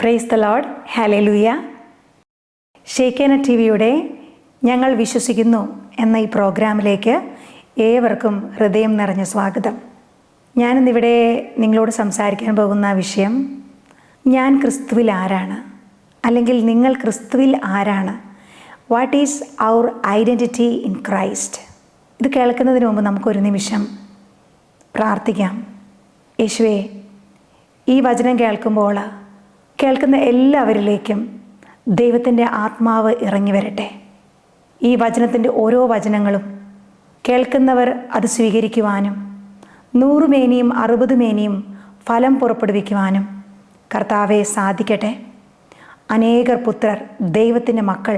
Price the Lord, hallelujah. Shekinah ടി വിയുടെ ഞങ്ങൾ വിശ്വസിക്കുന്നു എന്ന ഈ പ്രോഗ്രാമിലേക്ക് ഏവർക്കും ഹൃദയം നിറഞ്ഞ സ്വാഗതം. ഞാനിന്നിവിടെ നിങ്ങളോട് സംസാരിക്കാൻ പോകുന്ന വിഷയം, ഞാൻ ക്രിസ്തുവിൽ ആരാണ്, അല്ലെങ്കിൽ നിങ്ങൾ ക്രിസ്തുവിൽ ആരാണ്, what is our identity in Christ. ഇത് കേൾക്കുന്നതിന് മുമ്പ് നമുക്കൊരു നിമിഷം പ്രാർത്ഥിക്കാം. യേശുവേ, ഈ വചനം കേൾക്കുന്ന എല്ലാവരിലേക്കും ദൈവത്തിൻ്റെ ആത്മാവ് ഇറങ്ങി വരട്ടെ. ഈ വചനത്തിൻ്റെ ഓരോ വചനങ്ങളും കേൾക്കുന്നവർ അത് സ്വീകരിക്കുവാനും 100 മേനിയും 60 മേനിയും ഫലം പുറപ്പെടുവിക്കുവാനും കർത്താവെ സാധിക്കട്ടെ. അനേകർ പുത്രർ, ദൈവത്തിൻ്റെ മക്കൾ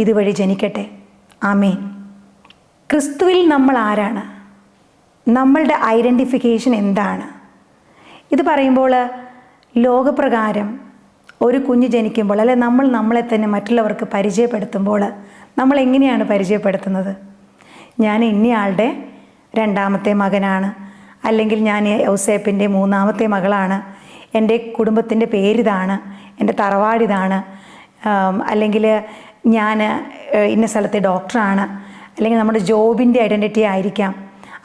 ഇതുവഴി ജനിക്കട്ടെ. ആമേൻ. ക്രിസ്തുവിൽ നമ്മൾ ആരാണ്, നമ്മളുടെ ഐഡൻറ്റിഫിക്കേഷൻ എന്താണ്? ഇത് പറയുമ്പോൾ ലോകപ്രകാരം ഒരു കുഞ്ഞ് ജനിക്കുമ്പോൾ, അല്ലെ നമ്മൾ നമ്മളെ തന്നെ മറ്റുള്ളവർക്ക് പരിചയപ്പെടുത്തുമ്പോൾ നമ്മൾ എങ്ങനെയാണ് പരിചയപ്പെടുത്തുന്നത്? ഞാൻ ഇന്നയാളുടെ 2ാമത്തെ മകനാണ്, അല്ലെങ്കിൽ ഞാൻ യൗസേപ്പിൻ്റെ 3ാമത്തെ മകളാണ്, എൻ്റെ കുടുംബത്തിൻ്റെ പേരിതാണ്, എൻ്റെ തറവാടിതാണ്, അല്ലെങ്കിൽ ഞാൻ ഇന്ന സ്ഥലത്തെ ഡോക്ടറാണ്, അല്ലെങ്കിൽ നമ്മുടെ ജോബിൻ്റെ ഐഡൻറ്റിറ്റി ആയിരിക്കാം,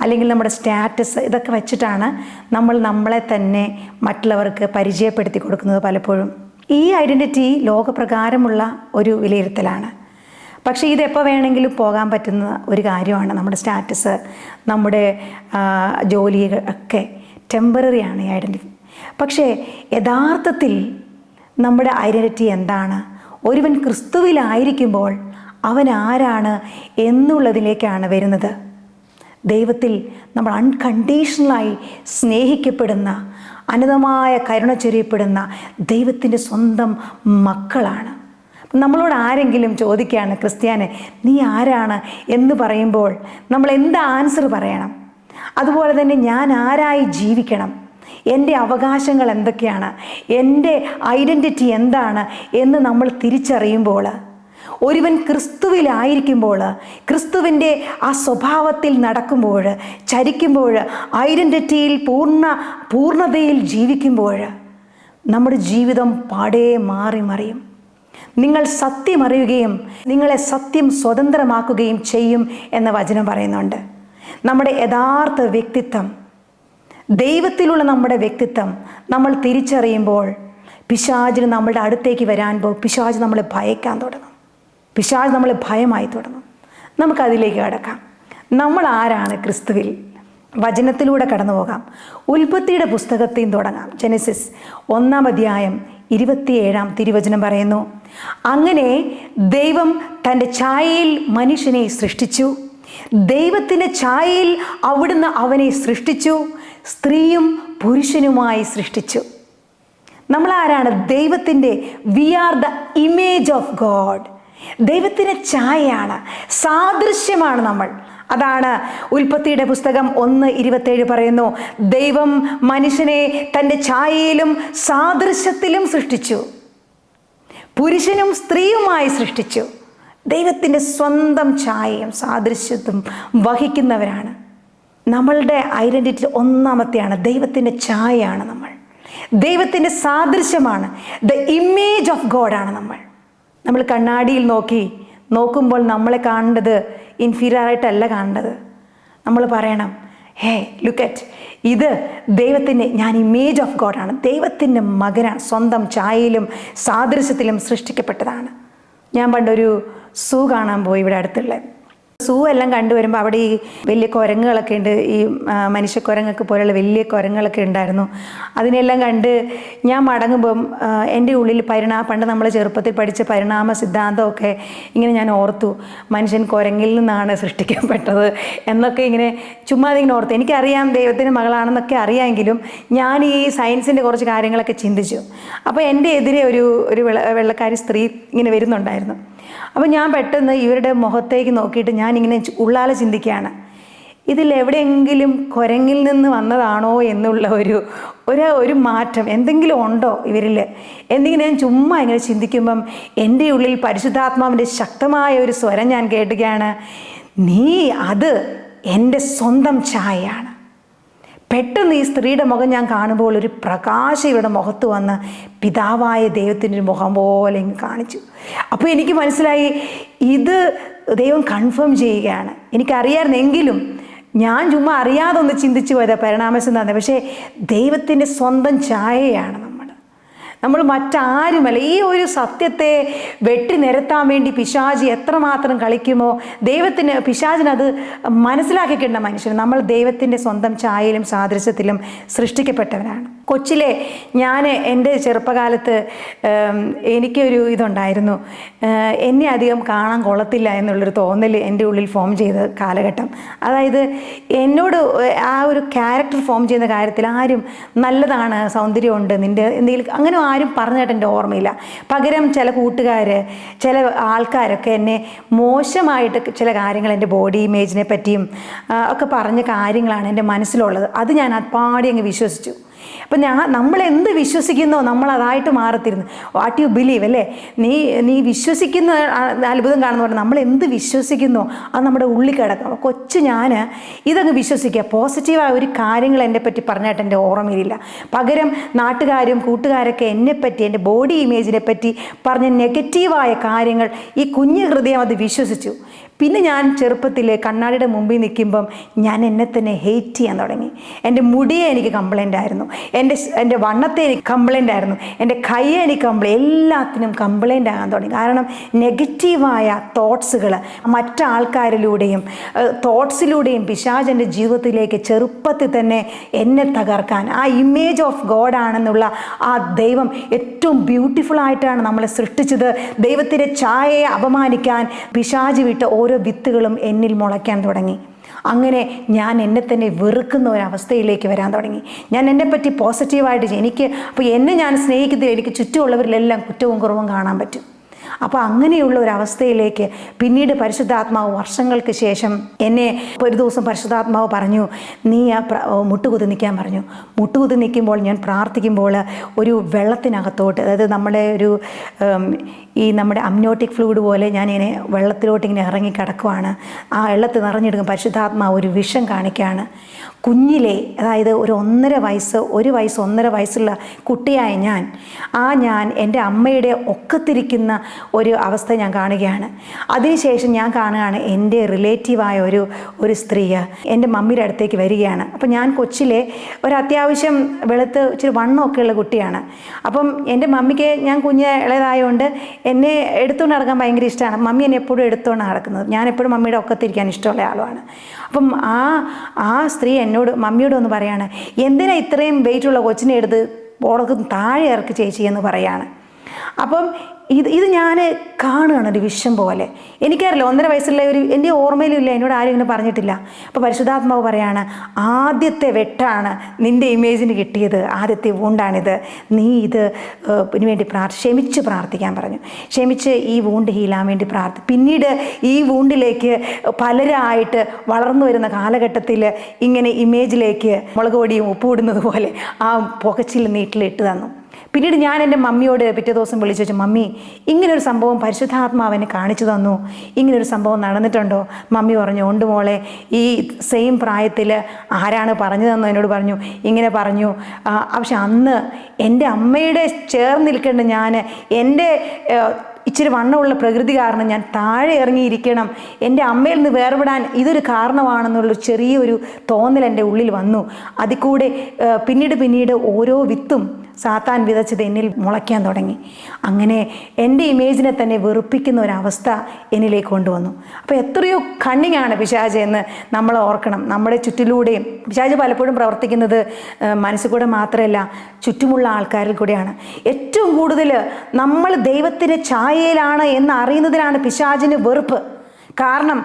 അല്ലെങ്കിൽ നമ്മുടെ സ്റ്റാറ്റസ്. ഇതൊക്കെ വെച്ചിട്ടാണ് നമ്മൾ നമ്മളെ തന്നെ മറ്റുള്ളവർക്ക് പരിചയപ്പെടുത്തി കൊടുക്കുന്നത് പലപ്പോഴും. ഈ ഐഡൻറ്റിറ്റി ലോകപ്രകാരമുള്ള ഒരു വിലയിരുത്തലാണ്. പക്ഷേ ഇതെപ്പോൾ വേണമെങ്കിലും പോകാൻ പറ്റുന്ന ഒരു കാര്യമാണ്. നമ്മുടെ സ്റ്റാറ്റസ്, നമ്മുടെ ജോലികൾ ഒക്കെ ടെമ്പററിയാണ് ഈ ഐഡൻറ്റിറ്റി. പക്ഷേ യഥാർത്ഥത്തിൽ നമ്മുടെ ഐഡൻറ്റിറ്റി എന്താണ്? ഒരുവൻ ക്രിസ്തുവിലായിരിക്കുമ്പോൾ അവൻ ആരാണ് എന്നുള്ളതിലേക്കാണ് വരുന്നത്. ദൈവത്തിൽ നമ്മൾ അൺകണ്ടീഷണലായി സ്നേഹിക്കപ്പെടുന്ന, അനന്തമായ കരുണ ചൊരിയപ്പെടുന്ന ദൈവത്തിൻ്റെ സ്വന്തം മക്കളാണ്. നമ്മളോട് ആരെങ്കിലും ചോദിക്കുകയാണ്, ക്രിസ്ത്യാനെ നീ ആരാണ് എന്ന് പറയുമ്പോൾ നമ്മൾ എന്ത് ആൻസർ പറയണം? അതുപോലെ തന്നെ ഞാൻ ആരായി ജീവിക്കണം, എൻ്റെ അവകാശങ്ങൾ എന്തൊക്കെയാണ്, എൻ്റെ ഐഡൻറ്റിറ്റി എന്താണ് എന്ന് നമ്മൾ തിരിച്ചറിയുമ്പോൾ, ഒരുവൻ ക്രിസ്തുവിലായിരിക്കുമ്പോൾ, ക്രിസ്തുവിൻ്റെ ആ സ്വഭാവത്തിൽ നടക്കുമ്പോൾ, ചരിക്കുമ്പോൾ, ഐഡൻറ്റിറ്റിയിൽ പൂർണ്ണതയിൽ ജീവിക്കുമ്പോൾ നമ്മുടെ ജീവിതം പാടേ മറിയും. നിങ്ങൾ സത്യം അറിയുകയും നിങ്ങളെ സത്യം സ്വതന്ത്രമാക്കുകയും ചെയ്യും എന്ന വചനം പറയുന്നുണ്ട്. നമ്മുടെ യഥാർത്ഥ വ്യക്തിത്വം, ദൈവത്തിലുള്ള നമ്മുടെ വ്യക്തിത്വം നമ്മൾ തിരിച്ചറിയുമ്പോൾ പിശാചിന് നമ്മളുടെ അടുത്തേക്ക് പിശാച് നമ്മളെ ഭയക്കാൻ തുടങ്ങും, പിശാച് നമ്മളെ ഭയമായി തുടങ്ങും. നമുക്കതിലേക്ക് കടക്കാം. നമ്മൾ ആരാണ് ക്രിസ്തുവിൽ? വചനത്തിലൂടെ കടന്നു പോകാം. ഉൽപ്പത്തിയുടെ പുസ്തകത്തിൽ നിന്ന് തുടങ്ങാം. ജെനസിസ് 1-ാം അധ്യായം 27-ാം തിരുവചനം പറയുന്നു, അങ്ങനെ ദൈവം തൻ്റെ ഛായയിൽ മനുഷ്യനെ സൃഷ്ടിച്ചു, ദൈവത്തിൻ്റെ ഛായയിൽ അവിടുന്ന് അവനെ സൃഷ്ടിച്ചു, സ്ത്രീയും പുരുഷനുമായി സൃഷ്ടിച്ചു. നമ്മളാരാണ്? ദൈവത്തിൻ്റെ, we are the image of God. ദൈവത്തിൻ്റെ ഛായയാണ്, സാദൃശ്യമാണ് നമ്മൾ. അതാണ് ഉൽപ്പത്തിയുടെ പുസ്തകം 1:27 പറയുന്നു, ദൈവം മനുഷ്യനെ തൻ്റെ ഛായയിലും സാദൃശ്യത്തിലും സൃഷ്ടിച്ചു, പുരുഷനും സ്ത്രീയുമായി സൃഷ്ടിച്ചു. ദൈവത്തിൻ്റെ സ്വന്തം ഛായയും സാദൃശ്യത്വം വഹിക്കുന്നവരാണ്. നമ്മളുടെ ഐഡൻറ്റിറ്റി ഒന്നാമത്തെയാണ്, ദൈവത്തിൻ്റെ ഛായയാണ് നമ്മൾ, ദൈവത്തിൻ്റെ സാദൃശ്യമാണ്, ദ ഇമേജ് ഓഫ് ഗോഡാണ് നമ്മൾ. നമ്മൾ കണ്ണാടിയിൽ നോക്കുമ്പോൾ നമ്മളെ കാണേണ്ടത് ഇൻഫീരിയറായിട്ടല്ല കാണേണ്ടത്. നമ്മൾ പറയണം, ഹേ ലുക്ക് അറ്റ്, ഇത് ദൈവത്തിൻ്റെ, ഞാൻ ഇമേജ് ഓഫ് ഗോഡാണ്, ദൈവത്തിൻ്റെ മകനാണ്, സ്വന്തം ഛായയിലും സാദൃശ്യത്തിലും സൃഷ്ടിക്കപ്പെട്ടതാണ്. ഞാൻ പണ്ടൊരു സൂ കാണാൻ പോയി, ഇവിടെ അടുത്തുള്ള സൂ എല്ലാം കണ്ടുവരുമ്പോൾ അവിടെ ഈ വലിയ കുരങ്ങുകളൊക്കെ ഉണ്ട്, ഈ മനുഷ്യക്കുരങ്ങൊക്കെ പോലെയുള്ള വലിയ കുരങ്ങുകളൊക്കെ ഉണ്ടായിരുന്നു. അതിനെല്ലാം കണ്ട് ഞാൻ മടങ്ങുമ്പം എൻ്റെ ഉള്ളിൽ പണ്ട് നമ്മൾ ചെറുപ്പത്തിൽ പഠിച്ച പരിണാമ സിദ്ധാന്തമൊക്കെ ഇങ്ങനെ ഞാൻ ഓർത്തു. മനുഷ്യൻ കുരങ്ങിൽ നിന്നാണ് സൃഷ്ടിക്കപ്പെട്ടത് എന്നൊക്കെ ഇങ്ങനെ ചുമ്മാതെ ഇങ്ങനെ ഓർത്തു. എനിക്കറിയാം ദൈവത്തിൻ്റെ മകളാണെന്നൊക്കെ അറിയാമെങ്കിലും ഞാൻ ഈ സയൻസിൻ്റെ കുറച്ച് കാര്യങ്ങളൊക്കെ ചിന്തിച്ചു. അപ്പോൾ എൻ്റെ എതിരെ ഒരു വെള്ളക്കാരി സ്ത്രീ ഇങ്ങനെ വരുന്നുണ്ടായിരുന്നു. അപ്പോൾ ഞാൻ പെട്ടെന്ന് ഇവരുടെ മുഖത്തേക്ക് നോക്കിയിട്ട് ഞാനിങ്ങനെ ഉള്ളാലെ ചിന്തിക്കുകയാണ്, ഇതിൽ എവിടെയെങ്കിലും കുരങ്ങിൽ നിന്ന് വന്നതാണോ എന്നുള്ള ഒരു മാറ്റം എന്തെങ്കിലും ഉണ്ടോ ഇവരിൽ എന്തെങ്കിലും. ഞാൻ ചുമ്മാ ഇങ്ങനെ ചിന്തിക്കുമ്പം എൻ്റെ ഉള്ളിൽ പരിശുദ്ധാത്മാവിൻ്റെ ശക്തമായ ഒരു സ്വരം ഞാൻ കേട്ടുകയാണ്, നീ അത് എൻ്റെ സ്വന്തം ഛായയാണ്, പെട്ടെന്ന് ഈ സ്ത്രീയുടെ മുഖം ഞാൻ കാണുമ്പോൾ ഒരു പ്രകാശം ഇവരുടെ മുഖത്ത് വന്ന് പിതാവായ ദൈവത്തിൻ്റെ ഒരു മുഖം പോലെ ഇങ്ങ് കാണിച്ചു. അപ്പോൾ എനിക്ക് മനസ്സിലായി ഇത് ദൈവം കൺഫേം ചെയ്യുകയാണ്. എനിക്കറിയാമായിരുന്നെങ്കിലും ഞാൻ ചുമ്മാ അറിയാതെ ഒന്ന് ചിന്തിച്ചു പോയതാ പരിണാമസം തന്നെ. പക്ഷേ ദൈവത്തിൻ്റെ സ്വന്തം ഛായയാണ് നമ്മൾ മറ്റാരുമല്ല. ഈ ഒരു സത്യത്തെ വെട്ടി നിരത്താൻ വേണ്ടി പിശാചി എത്രമാത്രം കളിക്കുമോ, പിശാചിനത് മനസ്സിലാക്കിക്കേണ്ട മനുഷ്യൻ. നമ്മൾ ദൈവത്തിൻ്റെ സ്വന്തം ഛായയിലും സാദൃശ്യത്തിലും സൃഷ്ടിക്കപ്പെട്ടവരാണ്. കൊച്ചിലെ ഞാൻ എൻ്റെ ചെറുപ്പകാലത്ത് എനിക്കൊരു ഇതുണ്ടായിരുന്നു, എന്നെ അധികം കാണാൻ കൊള്ളത്തില്ല എന്നുള്ളൊരു തോന്നൽ എൻ്റെ ഉള്ളിൽ ഫോം ചെയ്ത കാലഘട്ടം. അതായത് എന്നോട് ആ ഒരു ക്യാരക്ടർ ഫോം ചെയ്യുന്ന കാര്യത്തിൽ ആരും നല്ലതാണ്, സൗന്ദര്യമുണ്ട്, നിൻ്റെ എന്തെങ്കിലും അങ്ങനെ ആരും പറഞ്ഞിട്ട് എൻ്റെ ഓർമ്മയില്ല. പകരം ചില കൂട്ടുകാർ, ചില ആൾക്കാരൊക്കെ എന്നെ മോശമായിട്ട് ചില കാര്യങ്ങൾ എൻ്റെ ബോഡി ഇമേജിനെ പറ്റിയും ഒക്കെ പറഞ്ഞ കാര്യങ്ങളാണ് എൻ്റെ മനസ്സിലുള്ളത്. അത് ഞാൻ അപ്പാടി അങ്ങ് വിശ്വസിച്ചു. അപ്പം നമ്മൾ എന്ത് വിശ്വസിക്കുന്നോ നമ്മളതായിട്ട് മാറത്തിരുന്നു. വാട്ട് യു ബിലീവ് അല്ലേ, നീ വിശ്വസിക്കുന്ന അത്ഭുതം കാണുന്ന പോലെ നമ്മൾ എന്ത് വിശ്വസിക്കുന്നോ അത് നമ്മുടെ ഉള്ളിൽ കിടക്കും. കൊച്ചു ഞാൻ ഇതങ്ങ് വിശ്വസിക്കുക. പോസിറ്റീവായ ഒരു കാര്യങ്ങൾ എന്നെ പറ്റി പറഞ്ഞിട്ട് എൻ്റെ ഓർമ്മയിലില്ല. പകരം നാട്ടുകാരും കൂട്ടുകാരൊക്കെ എന്നെപ്പറ്റി, എൻ്റെ ബോഡി ഇമേജിനെ പറ്റി പറഞ്ഞ നെഗറ്റീവായ കാര്യങ്ങൾ ഈ കുഞ്ഞു ഹൃദയം അത് വിശ്വസിച്ചു. പിന്നെ ഞാൻ ചെറുപ്പത്തിൽ കണ്ണാടിയുടെ മുമ്പിൽ നിൽക്കുമ്പം ഞാൻ എന്നെ തന്നെ ഹെയ്റ്റ് ചെയ്യാൻ തുടങ്ങി. എൻ്റെ മുടിയെ എനിക്ക് കംപ്ലൈൻ്റ് ആയിരുന്നു, എൻ്റെ വണ്ണത്തെ എനിക്ക് കംപ്ലൈൻ്റ് ആയിരുന്നു, എൻ്റെ കയ്യെ എനിക്ക് എല്ലാത്തിനും കംപ്ലൈൻ്റ് ആകാൻ തുടങ്ങി. കാരണം നെഗറ്റീവായ തോട്ട്സുകൾ മറ്റാൾക്കാരിലൂടെയും തോട്ട്സിലൂടെയും പിശാച് എൻ്റെ ജീവിതത്തിലേക്ക് ചെറുപ്പത്തിൽ തന്നെ എന്നെ തകർക്കാൻ, ആ ഇമേജ് ഓഫ് ഗോഡ് ആണെന്നുള്ള ആ ദൈവം ഏറ്റവും ബ്യൂട്ടിഫുൾ ആയിട്ടാണ് നമ്മളെ സൃഷ്ടിച്ചത്. ദൈവത്തിൻ്റെ ഛായയെ അപമാനിക്കാൻ പിശാച് വിട്ട ഓരോ വിത്തുകളും എന്നിൽ മുളയ്ക്കാൻ തുടങ്ങി. അങ്ങനെ ഞാൻ എന്നെ തന്നെ വെറുക്കുന്ന ഒരവസ്ഥയിലേക്ക് വരാൻ തുടങ്ങി. ഞാൻ എന്നെപ്പറ്റി പോസിറ്റീവായിട്ട് അപ്പോൾ എന്നെ ഞാൻ സ്നേഹിക്കുന്നത് എനിക്ക് ചുറ്റുമുള്ളവരിലെല്ലാം കുറ്റവും കുറവും കാണാൻ പറ്റും. അപ്പോൾ അങ്ങനെയുള്ള ഒരവസ്ഥയിലേക്ക് പിന്നീട് പരിശുദ്ധാത്മാവ് വർഷങ്ങൾക്ക് ശേഷം എന്നെ ഒരു ദിവസം പരിശുദ്ധാത്മാവ് പറഞ്ഞു, നീ മുട്ടുകുത്തി നിൽക്കാൻ പറഞ്ഞു. മുട്ടുകുത്തി നിൽക്കുമ്പോൾ ഞാൻ പ്രാർത്ഥിക്കുമ്പോൾ ഒരു വെള്ളത്തിനകത്തോട്ട്, അതായത് നമ്മുടെ അമ്നോട്ടിക് ഫ്ലൂയിഡ് പോലെ ഞാനിങ്ങനെ വെള്ളത്തിലോട്ട് ഇങ്ങനെ ഇറങ്ങി കിടക്കുവാണ്. ആ വെള്ളത്തിൽ നിറഞ്ഞെടുക്കും പരിശുദ്ധാത്മാവ് ഒരു വിഷം കാണിക്കുകയാണ്. കുഞ്ഞിലെ, അതായത് ഒരു 1.5 വയസ്സുള്ള കുട്ടിയായ ഞാൻ എൻ്റെ അമ്മയുടെ ഒക്കത്തിരിക്കുന്ന ഒരു അവസ്ഥ ഞാൻ കാണുകയാണ്. അതിനുശേഷം ഞാൻ കാണുകയാണ് എൻ്റെ റിലേറ്റീവായ ഒരു സ്ത്രീ എൻ്റെ മമ്മിയുടെ അടുത്തേക്ക് വരികയാണ്. അപ്പം ഞാൻ കൊച്ചിലെ അത്യാവശ്യം വെളുത്ത് ഇച്ചിരി വണ്ണമൊക്കെ ഉള്ള കുട്ടിയാണ്. അപ്പം എൻ്റെ മമ്മിക്ക്, ഞാൻ കുഞ്ഞ് ഇളയതായതുകൊണ്ട് എന്നെ എടുത്തുകൊണ്ട് നടക്കാൻ ഭയങ്കര ഇഷ്ടമാണ്. മമ്മി എന്നെ എപ്പോഴും എടുത്തുകൊണ്ട് നടക്കുന്നത്. ഞാൻ എപ്പോഴും മമ്മിയുടെ ഒക്കത്തിരിക്കാൻ ഇഷ്ടമുള്ള ആളുമാണ്. അപ്പം ആ സ്ത്രീ മമ്മിയോട് ഒന്ന് പറയാണ്, എന്തിനാ ഇത്രയും വെയിറ്റുള്ള കൊച്ചിനെ എടുത്ത് ഓടക്ക് താഴെ ഇറക്കി ചേച്ചി എന്ന് പറയാണ്. അപ്പം ഇത് ഞാൻ കാണുകയാണ് ഒരു വിഷം പോലെ. എനിക്കറിയില്ല, 1.5 വയസ്സുള്ള എൻ്റെ ഓർമ്മയിലും ഇല്ല, എന്നോട് ആരും ഇങ്ങനെ പറഞ്ഞിട്ടില്ല. അപ്പോൾ പരിശുദ്ധാത്മാവ് പറയാണ്, ആദ്യത്തെ വെട്ടാണ് നിൻ്റെ ഇമേജിന് കിട്ടിയത്, ആദ്യത്തെ വൂണ്ടാണിത്. നീ ഇതിന് വേണ്ടി ക്ഷമിച്ച് പ്രാർത്ഥിക്കാൻ പറഞ്ഞു. ക്ഷമിച്ച് ഈ വൂണ്ട് ഹീലാൻ വേണ്ടി പിന്നീട് ഈ വൂണ്ടിലേക്ക് പലരായിട്ട് വളർന്നു വരുന്ന കാലഘട്ടത്തിൽ ഇങ്ങനെ ഇമേജിലേക്ക് മുളക് പൊടിയും ഉപ്പ് ഇടുന്നത് പോലെ ആ പുകച്ചിൽ നീട്ടിലിട്ട് തന്നു. പിന്നീട് ഞാൻ എൻ്റെ മമ്മിയോട് പിറ്റേ ദിവസം വിളിച്ചു വെച്ചു, മമ്മി ഇങ്ങനൊരു സംഭവം പരിശുദ്ധാത്മാവിനെ കാണിച്ചു തന്നു, ഇങ്ങനൊരു സംഭവം നടന്നിട്ടുണ്ടോ? മമ്മി പറഞ്ഞു, ഉണ്ട് മോളെ, ഈ സെയിം പ്രായത്തിൽ ആരാണ് പറഞ്ഞു തന്നു എന്നോട് പറഞ്ഞു, ഇങ്ങനെ പറഞ്ഞു. പക്ഷെ അന്ന് എൻ്റെ അമ്മയുടെ ചേർന്ന് നിൽക്കേണ്ട ഞാൻ, എൻ്റെ ഇച്ചിരി വണ്ണമുള്ള പ്രകൃതി കാരണം ഞാൻ താഴെ ഇറങ്ങിയിരിക്കണം, എൻ്റെ അമ്മയിൽ നിന്ന് വേർപെടാൻ ഇതൊരു കാരണമാണെന്നുള്ളൊരു ചെറിയൊരു തോന്നൽ എൻ്റെ ഉള്ളിൽ വന്നു. അതിൽ കൂടെ പിന്നീട് ഓരോ വിത്തും സാത്താൻ വിതച്ചത് എന്നിൽ മുളയ്ക്കാൻ തുടങ്ങി. അങ്ങനെ എൻ്റെ ഇമേജിനെ തന്നെ വെറുപ്പിക്കുന്ന ഒരവസ്ഥ എന്നിലേക്ക് കൊണ്ടുവന്നു. അപ്പോൾ എത്രയോ കണ്ണിങ്ങാണ് പിശാച് എന്ന് നമ്മൾ ഓർക്കണം. നമ്മുടെ ചുറ്റിലൂടെയും പിശാച് പലപ്പോഴും പ്രവർത്തിക്കുന്നത് മനസ്സിൽ കൂടെ മാത്രമല്ല, ചുറ്റുമുള്ള ആൾക്കാരിൽ കൂടെയാണ്. ഏറ്റവും കൂടുതൽ നമ്മൾ ദൈവത്തിൻ്റെ ഛായയിലാണ് എന്ന് അറിയുന്നതിനാണ് പിശാചിന് വെറുപ്പ്. കാരണം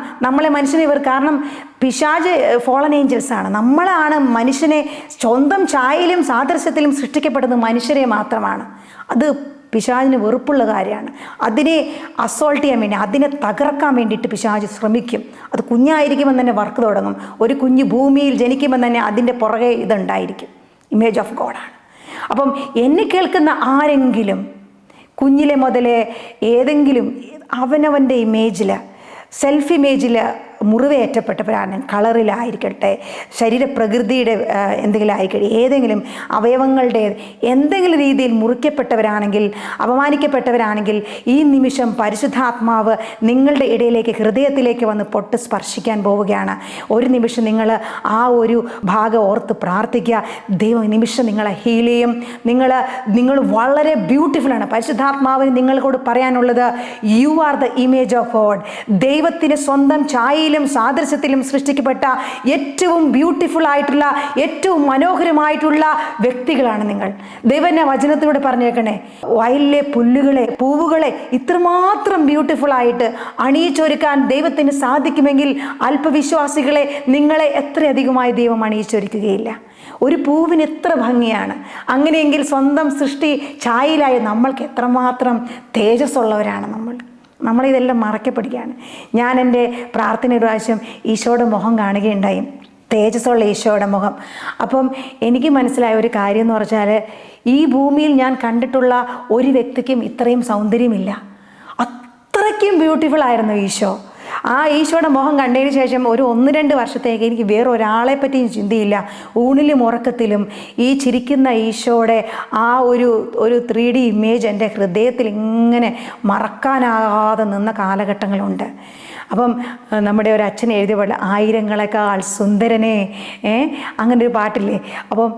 കാരണം പിശാച് ഫോളൻ ഏഞ്ചൽസ് ആണ്. നമ്മളാണ് മനുഷ്യനെ സ്വന്തം ഛായയിലും സാദൃശ്യത്തിലും സൃഷ്ടിക്കപ്പെടുന്നത് മനുഷ്യരെ മാത്രമാണ്. അത് പിശാചിന് വെറുപ്പുള്ള കാര്യമാണ്. അതിനെ അസോൾട്ട് ചെയ്യാൻ വേണ്ടി, അതിനെ തകർക്കാൻ വേണ്ടിയിട്ട് പിശാച് ശ്രമിക്കും. അത് കുഞ്ഞായിരിക്കുമ്പോൾ തന്നെ വർക്ക് തുടങ്ങും. ഒരു കുഞ്ഞ് ഭൂമിയിൽ ജനിക്കുമ്പോൾ തന്നെ അതിൻ്റെ പുറകെ ഇതുണ്ടായിരിക്കും, ഇമേജ് ഓഫ് ഗോഡാണ്. അപ്പം എന്നെ കേൾക്കുന്ന ആരെങ്കിലും കുഞ്ഞിലെ മുതലേ ഏതെങ്കിലും അവനവൻ്റെ ഇമേജിൽ, സെൽഫ് ഇമേജിൽ മുറിവേറ്റപ്പെട്ടവരാണ്, കളറിലായിരിക്കട്ടെ, ശരീരപ്രകൃതിയുടെ എന്തെങ്കിലും ആയിക്കട്ടെ, ഏതെങ്കിലും അവയവങ്ങളുടെ എന്തെങ്കിലും രീതിയിൽ മുറിക്കപ്പെട്ടവരാണെങ്കിൽ, അപമാനിക്കപ്പെട്ടവരാണെങ്കിൽ, ഈ നിമിഷം പരിശുദ്ധാത്മാവ് നിങ്ങളുടെ ഇടയിലേക്ക്, ഹൃദയത്തിലേക്ക് വന്ന് സ്പർശിക്കാൻ പോവുകയാണ്. ഒരു നിമിഷം നിങ്ങൾ ആ ഒരു ഭാഗം ഓർത്ത് പ്രാർത്ഥിക്കുക. ദൈവം ഈ നിമിഷം നിങ്ങളെ ഹീൽ ചെയ്യും. നിങ്ങൾ വളരെ ബ്യൂട്ടിഫുള്ളാണ്. പരിശുദ്ധാത്മാവിന് നിങ്ങളോട് പറയാനുള്ളത്, you are the image of God. ദൈവത്തിന് സ്വന്തം ഛായയിലും സാദൃശ്യത്തിലും സൃഷ്ടിക്കപ്പെട്ട ഏറ്റവും ബ്യൂട്ടിഫുൾ ആയിട്ടുള്ള, ഏറ്റവും മനോഹരമായിട്ടുള്ള വ്യക്തികളാണ് നിങ്ങൾ. ദൈവന്റെ വചനത്തിലൂടെ പറഞ്ഞേക്കണേ, വയലിലെ പുല്ലുകളെ, പൂവുകളെ ഇത്രമാത്രം ബ്യൂട്ടിഫുൾ ആയിട്ട് അണിയിച്ചൊരുക്കാൻ ദൈവത്തിന് സാധിക്കുമെങ്കിൽ അല്പവിശ്വാസികളെ, നിങ്ങളെ എത്രയധികമായി ദൈവം അണിയിച്ചൊരുക്കുകയില്ല. ഒരു പൂവിന് എത്ര ഭംഗിയാണ്. അങ്ങനെയെങ്കിൽ സ്വന്തം സൃഷ്ടി ഛായയിലായ നമ്മൾക്ക് എത്രമാത്രം തേജസ്സുള്ളവരാണ് നമ്മളിതെല്ലാം മറക്കപ്പെടുകയാണ്. ഞാൻ എൻ്റെ പ്രാർത്ഥനയുടെ പ്രാവശ്യം ഈശോയുടെ മുഖം കാണുകയുണ്ടായി, തേജസ്സുള്ള ഈശോയുടെ മുഖം. അപ്പം എനിക്ക് മനസ്സിലായ ഒരു കാര്യം എന്ന് പറഞ്ഞാൽ, ഈ ഭൂമിയിൽ ഞാൻ കണ്ടിട്ടുള്ള ഒരു വ്യക്തിക്കും ഇത്രയും സൗന്ദര്യമില്ല. അത്രയ്ക്കും ബ്യൂട്ടിഫുൾ ആയിരുന്നു ഈശോ. ആ ഈശോയുടെ മുഖം കണ്ടതിന് ശേഷം ഒരു 1-2 വർഷത്തേക്ക് എനിക്ക് വേറൊരാളെ പറ്റിയും ചിന്തയില്ല. ഊണിലും ഉറക്കത്തിലും ഈ ചിരിക്കുന്ന ഈശോയുടെ ആ ഒരു 3D ഇമേജ് എൻ്റെ ഹൃദയത്തിൽ ഇങ്ങനെ മറക്കാനാകാതെ നിന്ന കാലഘട്ടങ്ങളുണ്ട്. അപ്പം നമ്മുടെ ഒരു അച്ഛൻ എഴുതിയ പോലെ, ആയിരങ്ങളെക്കാൾ സുന്ദരനെ, അങ്ങനെ ഒരു പാട്ടില്ലേ. അപ്പം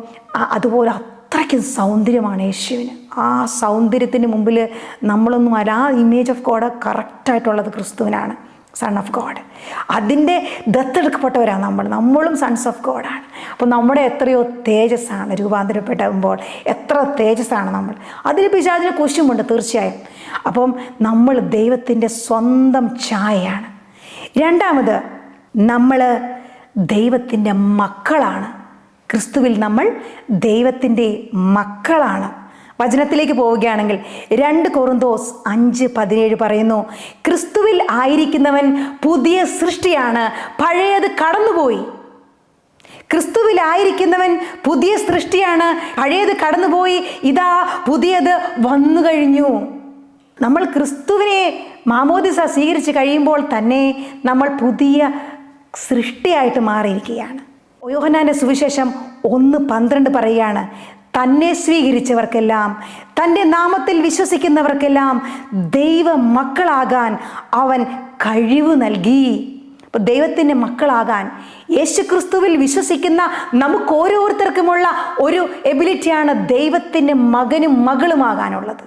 അതുപോലെ അത്രയ്ക്കും സൗന്ദര്യമാണ് യേശുവിന്. ആ സൗന്ദര്യത്തിന് മുമ്പിൽ നമ്മളൊന്നും അല്ല. ആ ഇമേജ് ഓഫ് ഗോഡ് കറക്റ്റായിട്ടുള്ളത് ക്രിസ്തുവിനാണ്, സൺ ഓഫ് ഗോഡ്. അതിൻ്റെ ദത്തെടുക്കപ്പെട്ടവരാണ് നമ്മളും സൺസ് ഓഫ് ഗോഡാണ്. അപ്പോൾ നമ്മുടെ എത്രയോ തേജസ്സാണ് രൂപാന്തരപ്പെടുമ്പോൾ, എത്ര തേജസ്സാണ് നമ്മൾ. അതിന് പിശാചിന് കുശുമുണ്ട് തീർച്ചയായും. അപ്പം നമ്മൾ ദൈവത്തിൻ്റെ സ്വന്തം ഛായയാണ്. രണ്ടാമത്, നമ്മൾ ദൈവത്തിൻ്റെ മക്കളാണ്. ക്രിസ്തുവിൽ നമ്മൾ ദൈവത്തിൻ്റെ മക്കളാണ്. വചനത്തിലേക്ക് പോവുകയാണെങ്കിൽ 2 കൊറിന്തോസ് 5:17 പറയുന്നു, ക്രിസ്തുവിൽ ആയിരിക്കുന്നവൻ പുതിയ സൃഷ്ടിയാണ്, പഴയത് കടന്നുപോയി. ക്രിസ്തുവിലായിരിക്കുന്നവൻ പുതിയ സൃഷ്ടിയാണ്, പഴയത് കടന്നുപോയി, ഇതാ പുതിയത് വന്നു കഴിഞ്ഞു. നമ്മൾ ക്രിസ്തുവിനെ മാമോദിസ സ്വീകരിച്ച് കഴിയുമ്പോൾ തന്നെ നമ്മൾ പുതിയ സൃഷ്ടിയായിട്ട് മാറിയിരിക്കുകയാണ്. യോഹന്നാന്റെ സുവിശേഷം 1:12 പറയുകയാണ്, തന്നെ സ്വീകരിച്ചവർക്കെല്ലാം, തൻ്റെ നാമത്തിൽ വിശ്വസിക്കുന്നവർക്കെല്ലാം ദൈവ മക്കളാകാൻ അവൻ കഴിവ് നൽകി. അപ്പോൾ ദൈവത്തിൻ്റെ മക്കളാകാൻ യേശുക്രിസ്തുവിൽ വിശ്വസിക്കുന്ന നമുക്ക് ഓരോരുത്തർക്കുമുള്ള ഒരു എബിലിറ്റിയാണ് ദൈവത്തിൻ്റെ മകനും മകളുമാകാനുള്ളത്.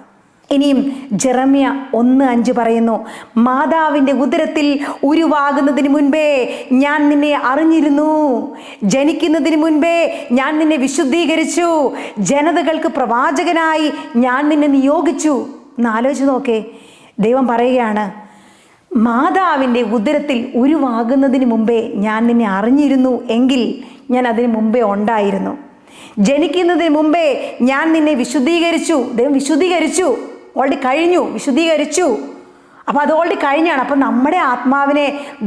ഇനിയും ജെറമ്യ 1:5 പറയുന്നു, മാതാവിൻ്റെ ഉദരത്തിൽ ഉരുവാകുന്നതിന് മുൻപേ ഞാൻ നിന്നെ അറിഞ്ഞിരുന്നു, ജനിക്കുന്നതിന് മുൻപേ ഞാൻ നിന്നെ വിശുദ്ധീകരിച്ചു, ജനതകൾക്ക് പ്രവാചകനായി ഞാൻ നിന്നെ നിയോഗിച്ചു. ഒന്ന് ആലോചിച്ച് നോക്കേ, ദൈവം പറയുകയാണ്, മാതാവിൻ്റെ ഉദരത്തിൽ ഉരുവാകുന്നതിന് മുമ്പേ ഞാൻ നിന്നെ അറിഞ്ഞിരുന്നു എങ്കിൽ ഞാൻ അതിന് മുമ്പേ ഉണ്ടായിരുന്നു. ജനിക്കുന്നതിന് മുമ്പേ ഞാൻ നിന്നെ വിശുദ്ധീകരിച്ചു. ദൈവം വിശുദ്ധീകരിച്ചു, ഓൾറെഡി കഴിഞ്ഞു, വിശുദ്ധീകരിച്ചു. അപ്പോൾ അത് ഓൾറെഡി കഴിഞ്ഞാണ്. അപ്പം നമ്മുടെ ആത്മാവിനെ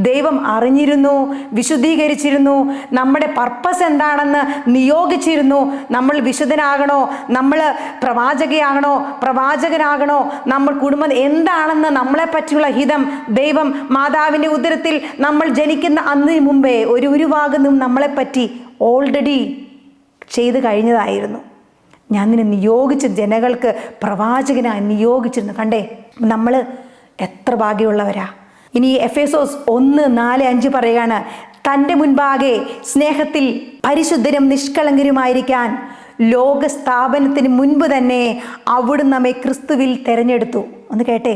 ദൈവം അറിഞ്ഞിരുന്നു, വിശുദ്ധീകരിച്ചിരുന്നു, നമ്മുടെ പർപ്പസ് എന്താണെന്ന് നിയോഗിച്ചിരുന്നു. നമ്മൾ വിശുദ്ധനാകണോ, നമ്മൾ പ്രവാചകനാകണോ, നമ്മൾ കുടുംബം എന്താണെന്ന് നമ്മളെ പറ്റിയുള്ള ഹിതം ദൈവം മാതാവിൻ്റെ ഉദരത്തിൽ നമ്മൾ ജനിക്കുന്ന അന്നിന് മുമ്പേ ഒരു ഉരുവാകുന്നു നമ്മളെപ്പറ്റി ഓൾറെഡി ചെയ്ത് കഴിഞ്ഞതായിരുന്നു. ഞാൻ നിന്നെ നിയോഗിച്ച് ജനങ്ങൾക്ക് പ്രവാചകനായി നിയോഗിച്ചിരുന്നു. കണ്ടേ, നമ്മൾ എത്ര ഭാഗ്യമുള്ളവരാ. ഇനി എഫേസോസ് 1:4-5 പറയുകയാണ്, തൻ്റെ മുൻപാകെ സ്നേഹത്തിൽ പരിശുദ്ധരും നിഷ്കളങ്കരുമായിരിക്കാൻ ലോകസ്ഥാപനത്തിന് മുൻപ് തന്നെ അവിടുന്ന് നമ്മെ ക്രിസ്തുവിൽ തിരഞ്ഞെടുത്തു. ഒന്ന് കേട്ടെ,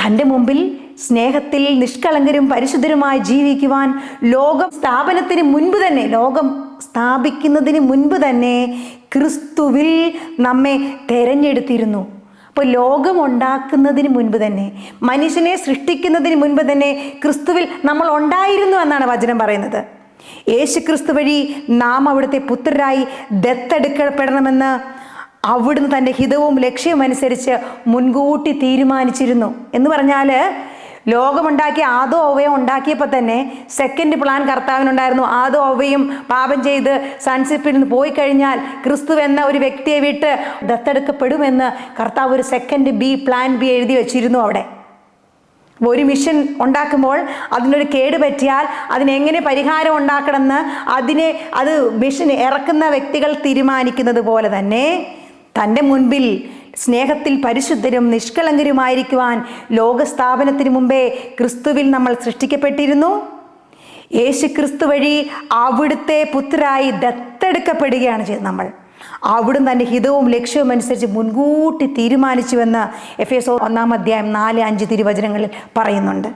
തൻ്റെ മുമ്പിൽ സ്നേഹത്തിൽ നിഷ്കളങ്കരും പരിശുദ്ധരുമായി ജീവിക്കുവാൻ ലോകം സ്ഥാപനത്തിന് മുൻപ് തന്നെ, ലോകം സ്ഥാപിക്കുന്നതിന് മുൻപ് തന്നെ ക്രിസ്തുവിൽ നമ്മെ തിരഞ്ഞെടുത്തിരുന്നു. അപ്പോൾ ലോകം ഉണ്ടാക്കുന്നതിന് മുൻപ് തന്നെ, മനുഷ്യനെ സൃഷ്ടിക്കുന്നതിന് മുൻപ് തന്നെ ക്രിസ്തുവിൽ നമ്മൾ ഉണ്ടായിരുന്നു എന്നാണ് വചനം പറയുന്നത്. യേശു ക്രിസ്തു വഴി നാം അവിടുത്തെ പുത്രരായി ദത്തെടുക്കപ്പെടണമെന്ന് അവിടുന്ന് തൻ്റെ ഹിതവും ലക്ഷ്യവും അനുസരിച്ച് മുൻകൂട്ടി തീരുമാനിച്ചിരുന്നു. എന്ന് പറഞ്ഞാൽ ലോകമുണ്ടാക്കിയ ആദോ ഔവയും ഉണ്ടാക്കിയപ്പോൾ തന്നെ സെക്കൻഡ് പ്ലാൻ കർത്താവിനുണ്ടായിരുന്നു. ആദോ ഔവയും പാപം ചെയ്ത് സൺഷിപ്പിൽ നിന്ന് പോയി കഴിഞ്ഞാൽ ക്രിസ്തു എന്ന ഒരു വ്യക്തിയെ വിട്ട് ദത്തെടുക്കപ്പെടുമെന്ന് കർത്താവ് ഒരു സെക്കൻഡ് പ്ലാൻ ബി എഴുതി വെച്ചിരുന്നു അവിടെ. ഒരു മിഷൻ ഉണ്ടാക്കുമ്പോൾ അതിനൊരു കേട് പറ്റിയാൽ അതിനെങ്ങനെ പരിഹാരം ഉണ്ടാക്കണമെന്ന് അത് മിഷൻ ഇറക്കുന്ന വ്യക്തികൾ തീരുമാനിക്കുന്നത് പോലെ തന്നെ തൻ്റെ മുൻപിൽ സ്നേഹത്തിൽ പരിശുദ്ധരും നിഷ്കളങ്കരുമായിരിക്കുവാൻ ലോകസ്ഥാപനത്തിന് മുമ്പേ ക്രിസ്തുവിൽ നമ്മൾ സൃഷ്ടിക്കപ്പെട്ടിരുന്നു. യേശു ക്രിസ്തു വഴി അവിടുത്തെ പുത്രരായി ദത്തെടുക്കപ്പെടുകയാണ് ചെയ്തത്. നമ്മൾ അവിടുന്ന് തൻ്റെ ഹിതവും ലക്ഷ്യവും അനുസരിച്ച് മുൻകൂട്ടി തീരുമാനിച്ചുവെന്ന് എഫേസോ 1 4-5 തിരുവചനങ്ങളിൽ പറയുന്നുണ്ട്.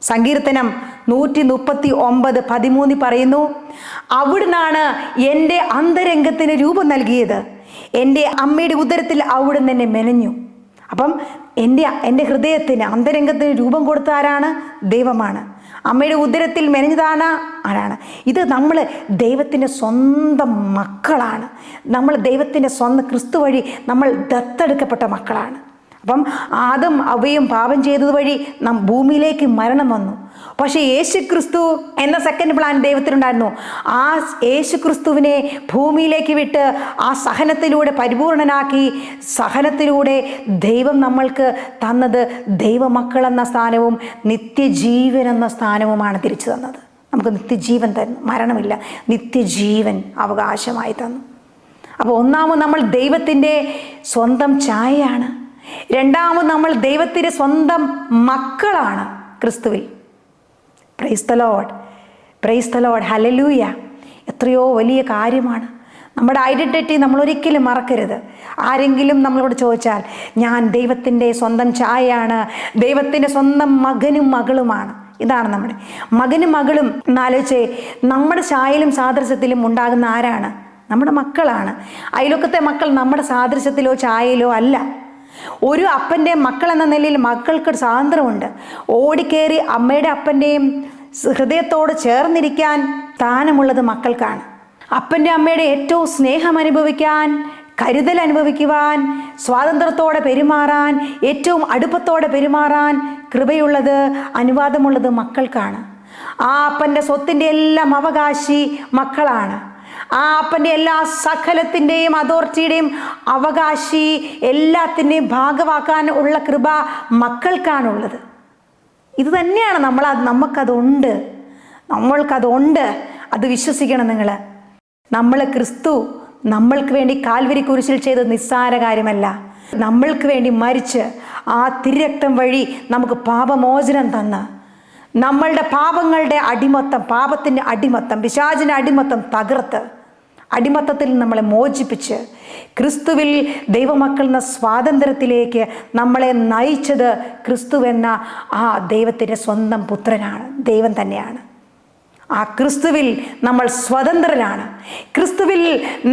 സങ്കീർത്തനം 139:13 പറയുന്നു, അവിടുന്നാണ് എൻ്റെ അന്തരംഗത്തിന് രൂപം നൽകിയത്, എൻ്റെ അമ്മയുടെ ഉദരത്തിൽ അവിടുന്ന് എന്നെ മെനഞ്ഞു. അപ്പം എൻ്റെ ഹൃദയത്തിന് അന്തരംഗത്തിന് രൂപം കൊടുത്ത ആരാണ്? ദൈവമാണ്. അമ്മയുടെ ഉദരത്തിൽ മെനഞ്ഞതാണ് ആരാണ്? ഇത് നമ്മൾ ദൈവത്തിൻ്റെ സ്വന്തം മക്കളാണ്. നമ്മൾ ദൈവത്തിൻ്റെ സ്വന്തം ക്രിസ്തു വഴി നമ്മൾ ദത്തെടുക്കപ്പെട്ട മക്കളാണ്. അപ്പം ആദം അവയും പാപം ചെയ്തത് വഴി ഭൂമിയിലേക്ക് മരണം വന്നു. പക്ഷേ യേശു ക്രിസ്തു എന്ന സെക്കൻഡ് പ്ലാൻ ദൈവത്തിനുണ്ടായിരുന്നു. ആ യേശു ക്രിസ്തുവിനെ ഭൂമിയിലേക്ക് വിട്ട് ആ സഹനത്തിലൂടെ പരിപൂർണനാക്കി, സഹനത്തിലൂടെ ദൈവം നമ്മൾക്ക് തന്നത് ദൈവമക്കൾ എന്ന സ്ഥാനവും നിത്യജീവൻ എന്ന സ്ഥാനവുമാണ് തിരിച്ചു തന്നത്. നമുക്ക് നിത്യജീവൻ തന്നു, മരണമില്ല, നിത്യജീവൻ അവകാശമായി തന്നു. അപ്പോൾ ഒന്നാമത് നമ്മൾ ദൈവത്തിൻ്റെ സ്വന്തം ഛായയാണ്. രണ്ടാമത് നമ്മൾ ദൈവത്തിൻ്റെ സ്വന്തം മക്കളാണ് ക്രിസ്തുവിൽ. Price the Lord, price the Lord, hallelujah. എത്രയോ വലിയ കാര്യമാണ്. നമ്മുടെ ഐഡൻറ്റിറ്റി നമ്മൾ ഒരിക്കലും മറക്കരുത്. ആരെങ്കിലും നമ്മളോട് ചോദിച്ചാൽ ഞാൻ ദൈവത്തിൻ്റെ സ്വന്തം ഛായയാണ്, ദൈവത്തിൻ്റെ സ്വന്തം മകനും മകളുമാണ്. ഇതാണ് നമ്മുടെ മകനും മകളും. എന്നാലോചിച്ചേ, നമ്മുടെ ഛായയിലും സാദൃശ്യത്തിലും ഉണ്ടാകുന്ന ആരാണ്? നമ്മുടെ മക്കളാണ്. അയൽവക്കത്തെ മക്കൾ നമ്മുടെ സാദൃശ്യത്തിലോ ഛായയിലോ അല്ല. ഒരു അപ്പൻ്റെ മക്കൾ എന്ന നിലയിൽ മക്കൾക്കൊരു സ്വാതന്ത്ര്യമുണ്ട്. ഓടിക്കേറി അമ്മയുടെ അപ്പൻ്റെയും ഹൃദയത്തോട് ചേർന്നിരിക്കാൻ സ്ഥാനമുള്ളത് മക്കൾക്കാണ്. അപ്പൻ്റെ അമ്മയുടെ ഏറ്റവും സ്നേഹം അനുഭവിക്കാൻ, കരുതൽ അനുഭവിക്കുവാൻ, സ്വാതന്ത്ര്യത്തോടെ പെരുമാറാൻ, ഏറ്റവും അടുപ്പത്തോടെ പെരുമാറാൻ കൃപയുള്ളത്, അനുവാദമുള്ളത് മക്കൾക്കാണ്. ആ അപ്പൻ്റെ സ്വത്തിൻ്റെ എല്ലാം അവകാശി മക്കളാണ്. ആ അപ്പൻ്റെ എല്ലാ സകലത്തിൻ്റെയും അതോറിറ്റിയുടെയും അവകാശി, എല്ലാത്തിൻ്റെയും ഭാഗമാക്കാൻ ഉള്ള കൃപ മക്കൾക്കാണുള്ളത്. ഇത് തന്നെയാണ് നമ്മൾക്കതുണ്ട്. അത് വിശ്വസിക്കണം നിങ്ങൾ. ക്രിസ്തു നമ്മൾക്ക് വേണ്ടി കാൽവരി കുരിശിൽ ചെയ്തത് നിസ്സാര കാര്യമല്ല. നമ്മൾക്ക് വേണ്ടി മരിച്ച് ആ തിരുരക്തം വഴി നമുക്ക് പാപമോചനം തന്ന, നമ്മളുടെ പാപങ്ങളുടെ അടിമത്തം, പാപത്തിൻ്റെ അടിമത്തം, പിശാചിൻ്റെ അടിമത്തം തകർത്ത്, അടിമത്തത്തിൽ നമ്മളെ മോചിപ്പിച്ച് ക്രിസ്തുവിൽ ദൈവമക്കൾ എന്ന സ്വാതന്ത്ര്യത്തിലേക്ക് നമ്മളെ നയിച്ചത് ക്രിസ്തു എന്ന ആ ദൈവത്തിൻ്റെ സ്വന്തം പുത്രനാണ്, ദൈവം തന്നെയാണ്. ആ ക്രിസ്തുവിൽ നമ്മൾ സ്വതന്ത്രരാണ്. ക്രിസ്തുവിൽ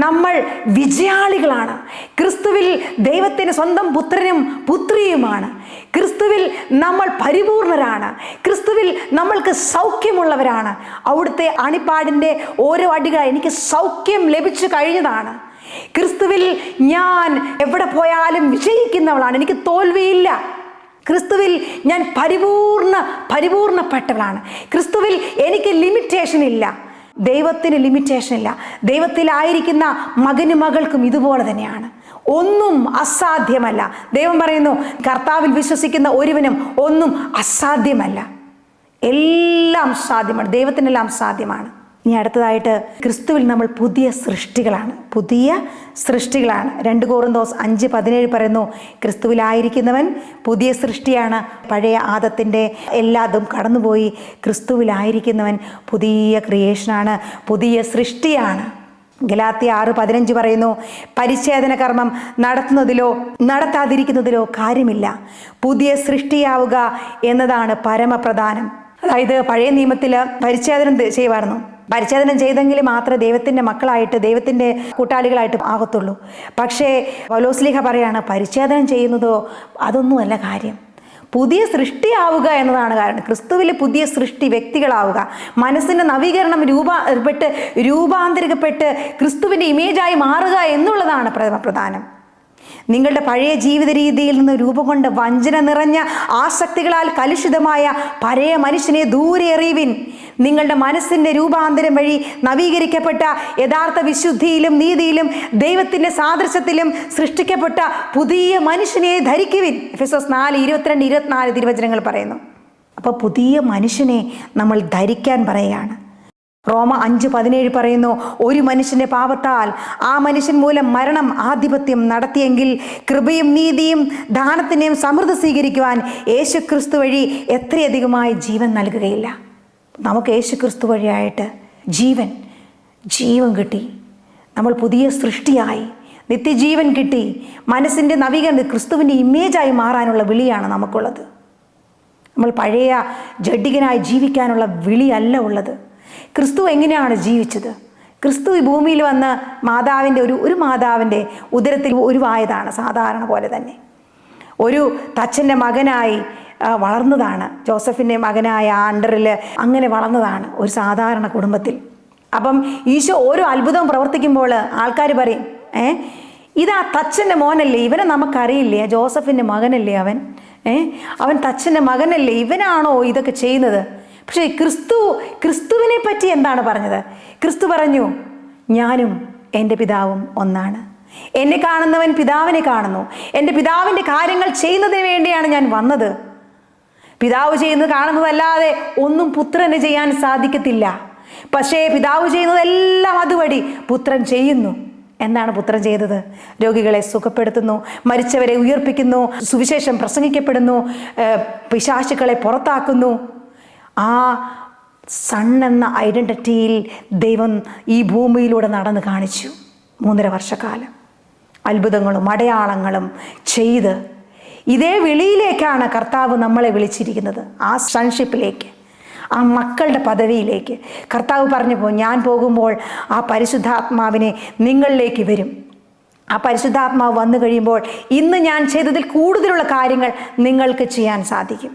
നമ്മൾ വിജയാളികളാണ്. ക്രിസ്തുവിൽ ദൈവത്തിൻ്റെ സ്വന്തം പുത്രനും പുത്രിയുമാണ്. ക്രിസ്തുവിൽ നമ്മൾ പരിപൂർണരാണ്. ക്രിസ്തുവിൽ നമ്മൾക്ക് സൗഖ്യമുള്ളവരാണ്. അവിടുത്തെ അണിപ്പാടിൻ്റെ ഓരോ അടികൾ എനിക്ക് സൗഖ്യം ലഭിച്ചു കഴിഞ്ഞതാണ്. ക്രിസ്തുവിൽ ഞാൻ എവിടെ പോയാലും വിജയിക്കുന്നവളാണ്. എനിക്ക് തോൽവിയില്ല. ക്രിസ്തുവിൽ ഞാൻ പരിപൂർണപ്പെട്ടവളാണ്. ക്രിസ്തുവിൽ എനിക്ക് ലിമിറ്റേഷൻ ഇല്ല. ദൈവത്തിന് ലിമിറ്റേഷൻ ഇല്ല. ദൈവത്തിലായിരിക്കുന്ന മകനും മകൾക്കും ഇതുപോലെ തന്നെയാണ്. ഒന്നും അസാധ്യമല്ല. ദൈവം പറയുന്നു, കർത്താവിൽ വിശ്വസിക്കുന്ന ഒരുവനും ഒന്നും അസാധ്യമല്ല. എല്ലാം സാധ്യമാണ്. ദൈവത്തിനെല്ലാം സാധ്യമാണ്. ഇനി അടുത്തതായിട്ട് ക്രിസ്തുവിൽ നമ്മൾ പുതിയ സൃഷ്ടികളാണ്. 2 കൊറിന്തോസ് 5:17 പറയുന്നു, ക്രിസ്തുവിലായിരിക്കുന്നവൻ പുതിയ സൃഷ്ടിയാണ്, പഴയ ആദത്തിൻ്റെ എല്ലാതും കടന്നുപോയി. ക്രിസ്തുവിലായിരിക്കുന്നവൻ പുതിയ ക്രിയേഷനാണ്, പുതിയ സൃഷ്ടിയാണ്. ഗലാത്യ 6:15 പറയുന്നു, പരിച്ഛേദന കർമ്മം നടത്തുന്നതിലോ നടത്താതിരിക്കുന്നതിലോ കാര്യമില്ല, പുതിയ സൃഷ്ടിയാവുക എന്നതാണ് പരമപ്രധാനം. അതായത് പഴയ നിയമത്തിൽ പരിച്ഛേദനം ചെയ്യുമായിരുന്നു. പരിച്ഛേദനം ചെയ്തെങ്കിൽ മാത്രമേ ദൈവത്തിൻ്റെ മക്കളായിട്ട്, ദൈവത്തിൻ്റെ കൂട്ടാളികളായിട്ട് ആകത്തുള്ളൂ. പക്ഷേ പൗലോസ്ലീഹ പറയാണ്, പരിച്ഛേദനം ചെയ്യുന്നതോ അതൊന്നുമല്ല കാര്യം, പുതിയ സൃഷ്ടിയാവുക എന്നതാണ് കാരണം. ക്രിസ്തുവിൽ പുതിയ സൃഷ്ടി വ്യക്തികളാവുക, മനസ്സിൻ്റെ നവീകരണം രൂപാന്തരിക്കപ്പെട്ട് ക്രിസ്തുവിൻ്റെ ഇമേജായി മാറുക എന്നുള്ളതാണ് പ്രധാനം. നിങ്ങളുടെ പഴയ ജീവിത രീതിയിൽ നിന്ന് രൂപം കൊണ്ട് വഞ്ചന നിറഞ്ഞ ആസക്തികളാൽ കലുഷിതമായ പഴയ മനുഷ്യനെ ദൂരെ എറിയുവിൻ. നിങ്ങളുടെ മനസ്സിൻ്റെ രൂപാന്തരം വഴി നവീകരിക്കപ്പെട്ട യഥാർത്ഥ വിശുദ്ധിയിലും നീതിയിലും ദൈവത്തിൻ്റെ സാദൃശ്യത്തിലും സൃഷ്ടിക്കപ്പെട്ട പുതിയ മനുഷ്യനെ ധരിക്കുവിൻ. എഫെസോസ് 4:22-24 തിരുവചനങ്ങൾ പറയുന്നു. അപ്പോൾ പുതിയ മനുഷ്യനെ നമ്മൾ ധരിക്കാൻ പറയുകയാണ്. റോമ 5:17 പറയുന്നു, ഒരു മനുഷ്യന്റെ പാപത്താൽ ആ മനുഷ്യൻ മൂലം മരണം ആധിപത്യം നടത്തിയെങ്കിൽ കൃപയും നീതിയും ദാനത്തിനെയും സമൃദ്ധി സ്വീകരിക്കുവാൻ യേശുക്രിസ്തു വഴി എത്രയധികമായി ജീവൻ നൽകുകയില്ല. നമുക്ക് യേശുക്രിസ്തു വഴിയായിട്ട് ജീവൻ കിട്ടി. നമ്മൾ പുതിയ സൃഷ്ടിയായി, നിത്യജീവൻ കിട്ടി. മനസ്സിൻ്റെ നവീകരണം, ക്രിസ്തുവിൻ്റെ ഇമേജായി മാറാനുള്ള വിളിയാണ് നമുക്കുള്ളത്. നമ്മൾ പഴയ ജഡികനായി ജീവിക്കാനുള്ള വിളിയല്ല ഉള്ളത്. ക്രിസ്തു എങ്ങനെയാണ് ജീവിച്ചത്? ക്രിസ്തു ഈ ഭൂമിയിൽ വന്ന് ഒരു മാതാവിൻ്റെ ഉദരത്തിൽ ഉരുവായതാണ്. സാധാരണ പോലെ തന്നെ ഒരു തച്ചൻ്റെ മകനായി വളർന്നതാണ്. ജോസഫിൻ്റെ മകനായ ആണ്ടറിൽ അങ്ങനെ വളർന്നതാണ് ഒരു സാധാരണ കുടുംബത്തിൽ. അപ്പം ഈശോ ഓരോ അത്ഭുതം പ്രവർത്തിക്കുമ്പോൾ ആൾക്കാർ പറയും, ഇതാ തച്ചൻ്റെ മോനല്ലേ, ഇവനെ നമുക്കറിയില്ലേ, ജോസഫിൻ്റെ മകനല്ലേ അവൻ തച്ചൻ്റെ മകനല്ലേ, ഇവനാണോ ഇതൊക്കെ ചെയ്യുന്നത്? പക്ഷേ ക്രിസ്തുവിനെ പറ്റി എന്താണ് പറഞ്ഞത്? ക്രിസ്തു പറഞ്ഞു, ഞാനും എൻ്റെ പിതാവും ഒന്നാണ്. എന്നെ കാണുന്നവൻ പിതാവിനെ കാണുന്നു. എൻ്റെ പിതാവിൻ്റെ കാര്യങ്ങൾ ചെയ്യുന്നതിന് വേണ്ടിയാണ് ഞാൻ വന്നത്. പിതാവ് ചെയ്യുന്നത് കാണുന്നതല്ലാതെ ഒന്നും പുത്രന് ചെയ്യാൻ സാധിക്കത്തില്ല. പക്ഷേ പിതാവ് ചെയ്യുന്നതെല്ലാം അതുവഴി പുത്രൻ ചെയ്യുന്നു. എന്താണ് പുത്രൻ ചെയ്തത്? രോഗികളെ സുഖപ്പെടുത്തുന്നു, മരിച്ചവരെ ഉയർപ്പിക്കുന്നു, സുവിശേഷം പ്രസംഗിക്കപ്പെടുന്നു, പിശാചുക്കളെ പുറത്താക്കുന്നു. ആ സൺ എന്ന ഐഡൻറ്റിറ്റിയിൽ ദൈവം ഈ ഭൂമിയിലൂടെ നടന്ന് കാണിച്ചു. 3.5 വർഷക്കാലം അത്ഭുതങ്ങളും അടയാളങ്ങളും ചെയ്ത് ഇതേ വിളിയിലേക്കാണ് കർത്താവ് നമ്മളെ വിളിച്ചിരിക്കുന്നത്. ആ സൺഷിപ്പിലേക്ക്, ആ മക്കളുടെ പദവിയിലേക്ക്. കർത്താവ് പറഞ്ഞപ്പോൾ, ഞാൻ പോകുമ്പോൾ ആ പരിശുദ്ധാത്മാവിനെ നിങ്ങളിലേക്ക് വരും. ആ പരിശുദ്ധാത്മാവ് വന്നു കഴിയുമ്പോൾ ഇന്ന് ഞാൻ ചെയ്തതിൽ കൂടുതലുള്ള കാര്യങ്ങൾ നിങ്ങൾക്ക് ചെയ്യാൻ സാധിക്കും.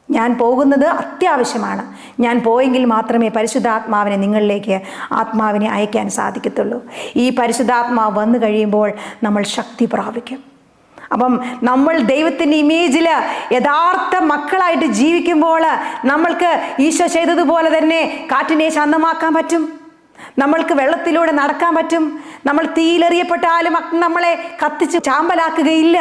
ഞാൻ പോകുന്നത് അത്യാവശ്യമാണ്. ഞാൻ പോയെങ്കിൽ മാത്രമേ പരിശുദ്ധാത്മാവിനെ നിങ്ങളിലേക്ക് ആത്മാവിനെ അയക്കാൻ സാധിക്കത്തുള്ളൂ. ഈ പരിശുദ്ധാത്മാവ് വന്നു കഴിയുമ്പോൾ നമ്മൾ ശക്തി പ്രാപിക്കും. അപ്പം നമ്മൾ ദൈവത്തിൻ്റെ ഇമേജിൽ യഥാർത്ഥ മക്കളായിട്ട് ജീവിക്കുമ്പോൾ നമ്മൾക്ക് ഈശോ ചെയ്തതുപോലെ തന്നെ കാറ്റിനെ ശാന്തമാക്കാൻ പറ്റും. നമ്മൾക്ക് വെള്ളത്തിലൂടെ നടക്കാൻ പറ്റും. നമ്മൾ തീയിലെറിയപ്പെട്ടാലും നമ്മളെ കത്തിച്ച് ചാമ്പലാക്കുകയില്ല.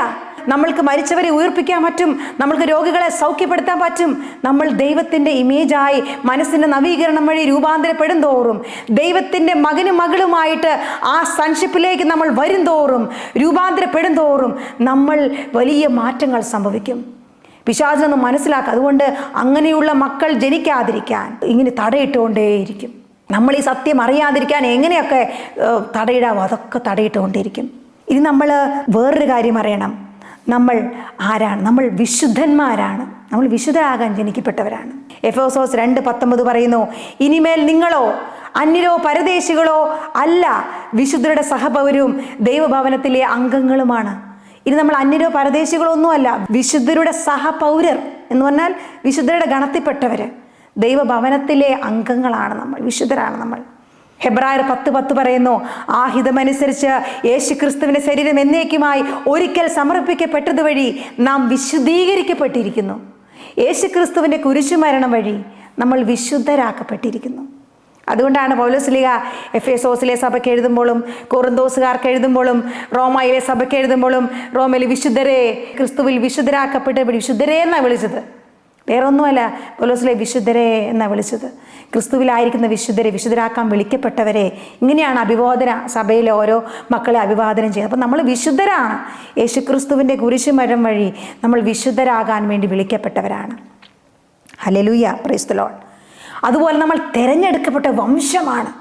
നമ്മൾക്ക് മരിച്ചവരെ ഉയർപ്പിക്കാൻ പറ്റും. നമ്മൾക്ക് രോഗികളെ സൗഖ്യപ്പെടുത്താൻ പറ്റും. നമ്മൾ ദൈവത്തിൻ്റെ ഇമേജായി മനസ്സിൻ്റെ നവീകരണം വഴി രൂപാന്തരപ്പെടും തോറും, ദൈവത്തിൻ്റെ മകനും മകളുമായിട്ട് ആ സൺഷിപ്പിലേക്ക് നമ്മൾ വരും തോറും, രൂപാന്തരപ്പെടും തോറും നമ്മൾ വലിയ മാറ്റങ്ങൾ സംഭവിക്കും. പിശാചിനൊന്ന് മനസ്സിലാക്കുക. അതുകൊണ്ട് അങ്ങനെയുള്ള മക്കൾ ജനിക്കാതിരിക്കാൻ ഇങ്ങനെ തടയിട്ടുകൊണ്ടേയിരിക്കും. നമ്മൾ ഈ സത്യം അറിയാതിരിക്കാൻ എങ്ങനെയൊക്കെ തടയിടാവോ അതൊക്കെ തടയിട്ടുകൊണ്ടിരിക്കും. ഇനി നമ്മൾ വേറൊരു കാര്യം അറിയണം. നമ്മൾ ആരാണ്? നമ്മൾ വിശുദ്ധന്മാരാണ്. നമ്മൾ വിശുദ്ധരാകാൻ ജനിക്കപ്പെട്ടവരാണ്. എഫെസോസ് 2:19 പറയുന്നു, ഇനിമേൽ നിങ്ങളോ അന്യരോ പരദേശികളോ അല്ല, വിശുദ്ധരുടെ സഹപൗരവും ദൈവഭവനത്തിലെ അംഗങ്ങളുമാണ്. ഇനി നമ്മൾ അന്യരോ പരദേശികളോ ഒന്നുമല്ല, വിശുദ്ധരുടെ സഹപൗരർ എന്ന് പറഞ്ഞാൽ വിശുദ്ധരുടെ ഗണത്തിൽപ്പെട്ടവർ, ദൈവഭവനത്തിലെ അംഗങ്ങളാണ് നമ്മൾ, വിശുദ്ധരാണ് നമ്മൾ. ഹെബ്രായർ 10:10 പറയുന്നു, ആ ഹിതമനുസരിച്ച് യേശുക്രിസ്തുവിന്റെ ശരീരം എന്നേക്കുമായി ഒരിക്കൽ സമർപ്പിക്കപ്പെട്ടത് വഴി നാം വിശുദ്ധീകരിക്കപ്പെട്ടിരിക്കുന്നു. യേശുക്രിസ്തുവിന്റെ കുരിശുമരണം വഴി നമ്മൾ വിശുദ്ധരാക്കപ്പെട്ടിരിക്കുന്നു. അതുകൊണ്ടാണ് പൗലോസ്ലീഹ എഫെസോസിലെ സഭയ്ക്ക് എഴുതുമ്പോഴും, കൊറിന്തോസുകാർക്ക് എഴുതുമ്പോഴും, റോമയിലെ സഭയ്ക്ക് എഴുതുമ്പോഴും, റോമയിൽ വിശുദ്ധരെ, ക്രിസ്തുവിൽ വിശുദ്ധരാക്കപ്പെട്ട് വിശുദ്ധരെ എന്നാണ് വിളിച്ചത്. വേറൊന്നുമല്ല, പൗലോസിലെ വിശുദ്ധരെ എന്നാണ് വിളിച്ചത്. ക്രിസ്തുവിലായിരിക്കുന്ന വിശുദ്ധരെ, വിശുദ്ധരാക്കാൻ വിളിക്കപ്പെട്ടവരെ. ഇങ്ങനെയാണ് അഭിവാദന സഭയിലെ ഓരോ മക്കളെ അഭിവാദനം ചെയ്യുന്നത്. അപ്പം നമ്മൾ വിശുദ്ധരാണ്. യേശുക്രിസ്തുവിൻ്റെ കുരിശുമരം വഴി നമ്മൾ വിശുദ്ധരാകാൻ വേണ്ടി വിളിക്കപ്പെട്ടവരാണ്. Hallelujah, praise the Lord. അതുപോലെ നമ്മൾ തിരഞ്ഞെടുക്കപ്പെട്ട വംശമാണ്.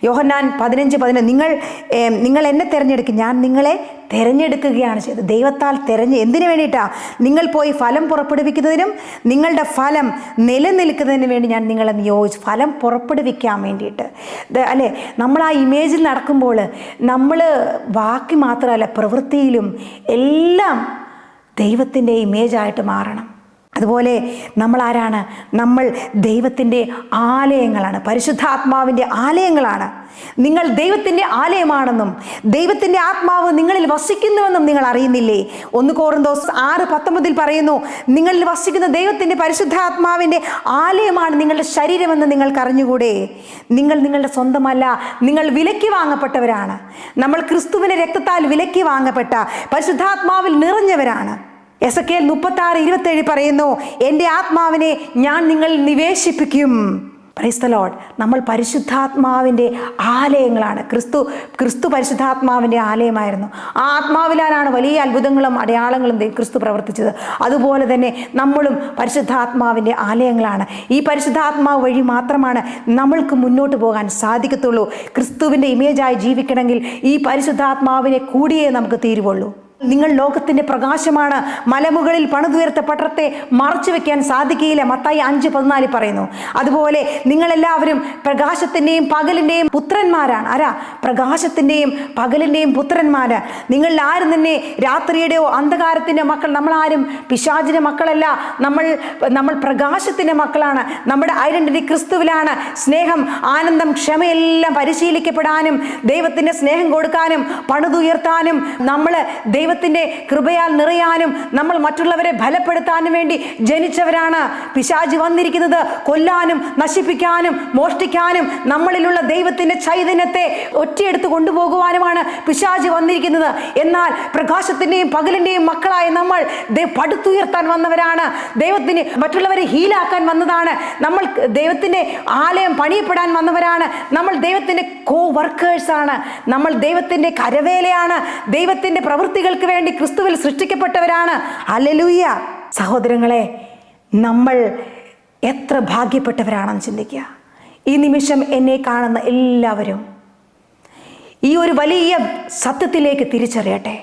യോഹന്നാൻ 15:15 നിങ്ങൾ എന്നെ തിരഞ്ഞെടുക്കും, ഞാൻ നിങ്ങളെ തിരഞ്ഞെടുക്കുകയാണ് ചെയ്തത്. ദൈവത്താൽ എന്തിനു വേണ്ടിയിട്ടാണ്? നിങ്ങൾ പോയി ഫലം പുറപ്പെടുവിക്കുന്നതിനും നിങ്ങളുടെ ഫലം നിലനിൽക്കുന്നതിന് വേണ്ടി ഞാൻ നിങ്ങളെ നിയോഗിച്ചു. ഫലം പുറപ്പെടുവിക്കാൻ വേണ്ടിയിട്ട് അല്ലേ? നമ്മൾ ആ ഇമേജിൽ നടക്കുമ്പോൾ നമ്മൾ വാക്കി മാത്രമല്ല, പ്രവൃത്തിയിലും എല്ലാം ദൈവത്തിൻ്റെ ഇമേജായിട്ട് മാറണം. അതുപോലെ നമ്മൾ ആരാണ്? നമ്മൾ ദൈവത്തിൻ്റെ ആലയങ്ങളാണ്, പരിശുദ്ധാത്മാവിൻ്റെ ആലയങ്ങളാണ്. നിങ്ങൾ ദൈവത്തിൻ്റെ ആലയമാണെന്നും ദൈവത്തിൻ്റെ ആത്മാവ് നിങ്ങളിൽ വസിക്കുന്നുവെന്നും നിങ്ങൾ അറിയുന്നില്ലേ? 1 കൊറിന്തോസ് 6:19 പറയുന്നു, നിങ്ങളിൽ വസിക്കുന്ന ദൈവത്തിൻ്റെ പരിശുദ്ധാത്മാവിൻ്റെ ആലയമാണ് നിങ്ങളുടെ ശരീരമെന്ന് നിങ്ങൾക്ക് അറിഞ്ഞുകൂടെ? നിങ്ങൾ നിങ്ങളുടെ സ്വന്തമല്ല, നിങ്ങൾ വിലയ്ക്ക് വാങ്ങപ്പെട്ടവരാണ്. നമ്മൾ ക്രിസ്തുവിൻ്റെ രക്തത്താൽ വിലയ്ക്ക് വാങ്ങപ്പെട്ട, പരിശുദ്ധാത്മാവിൽ നിറഞ്ഞവരാണ്. എസെക്കിയേൽ 36:27 പറയുന്നു, എൻ്റെ ആത്മാവിനെ ഞാൻ നിങ്ങളിൽ നിവേശിപ്പിക്കും. Price the Lord. നമ്മൾ പരിശുദ്ധാത്മാവിൻ്റെ ആലയങ്ങളാണ്. ക്രിസ്തു പരിശുദ്ധാത്മാവിൻ്റെ ആലയമായിരുന്നു. ആ ആത്മാവിലാണ് വലിയ അത്ഭുതങ്ങളും അടയാളങ്ങളും ക്രിസ്തു പ്രവർത്തിച്ചത്. അതുപോലെ തന്നെ നമ്മളും പരിശുദ്ധാത്മാവിൻ്റെ ആലയങ്ങളാണ്. ഈ പരിശുദ്ധാത്മാവ് വഴി മാത്രമാണ് നമ്മൾക്ക് മുന്നോട്ട് പോകാൻ സാധിക്കത്തുള്ളൂ. ക്രിസ്തുവിൻ്റെ ഇമേജായി ജീവിക്കണമെങ്കിൽ ഈ പരിശുദ്ധാത്മാവിനെ കൂടിയേ നമുക്ക് തീരുവുള്ളൂ. നിങ്ങൾ ലോകത്തിൻ്റെ പ്രകാശമാണ്, മലമുകളിൽ പണിതുയർത്ത പട്ടണത്തെ മറച്ചു വെക്കാൻ സാധിക്കുകയില്ല. മത്തായി 5:14 പറയുന്നു. അതുപോലെ നിങ്ങളെല്ലാവരും പ്രകാശത്തിൻ്റെയും പകലിൻ്റെയും പുത്രന്മാരാണ്. ആരാ? പ്രകാശത്തിൻ്റെയും പകലിൻ്റെയും പുത്രന്മാര്. നിങ്ങൾ ആരും തന്നെ രാത്രിയുടെയോ അന്ധകാരത്തിൻ്റെ മക്കൾ. നമ്മളാരും പിശാചിൻ്റെ മക്കളല്ല. നമ്മൾ പ്രകാശത്തിൻ്റെ മക്കളാണ്. നമ്മുടെ ഐഡന്റിറ്റി ക്രിസ്തുവിലാണ്. സ്നേഹം, ആനന്ദം, ക്ഷമയെല്ലാം പരിശീലിക്കപ്പെടാനും ദൈവത്തിൻ്റെ സ്നേഹം കൊടുക്കാനും പണിതുയർത്താനും നമ്മൾ ദൈവത്തിൻ്റെ കൃപയാൽ നിറയാനും നമ്മൾ മറ്റുള്ളവരെ ബലപ്പെടുത്താനും വേണ്ടി ജനിച്ചവരാണ്. പിശാചി വന്നിരിക്കുന്നത് കൊല്ലാനും നശിപ്പിക്കാനും മോഷ്ടിക്കാനും നമ്മളിലുള്ള ദൈവത്തിൻ്റെ ചൈതന്യത്തെ ഒറ്റയെടുത്ത് കൊണ്ടുപോകുവാനുമാണ് പിശാചി വന്നിരിക്കുന്നത്. എന്നാൽ പ്രകാശത്തിൻ്റെയും പകലിൻ്റെയും മക്കളായ നമ്മൾ പടുത്തുയർത്താൻ വന്നവരാണ്. ദൈവത്തിന് മറ്റുള്ളവരെ ഹീലാക്കാൻ വന്നതാണ്. നമ്മൾ ദൈവത്തിൻ്റെ ആലയം പണിയപ്പെടാൻ വന്നവരാണ്. നമ്മൾ ദൈവത്തിൻ്റെ വർക്കേഴ്സാണ്. നമ്മൾ ദൈവത്തിൻ്റെ കരവേലയാണ്. ദൈവത്തിൻ്റെ പ്രവൃത്തികൾക്ക് വേണ്ടി ക്രിസ്തുവിൽ സൃഷ്ടിക്കപ്പെട്ടവരാണ്. ഹല്ലേലൂയ. സഹോദരങ്ങളെ, നമ്മൾ എത്ര ഭാഗ്യപ്പെട്ടവരാണെന്ന് ചിന്തിക്കുക. ഈ നിമിഷം എന്നെ കാണുന്ന എല്ലാവരും ഈ ഒരു വലിയ സത്യത്തിലേക്ക് തിരിച്ചറിയട്ടെ.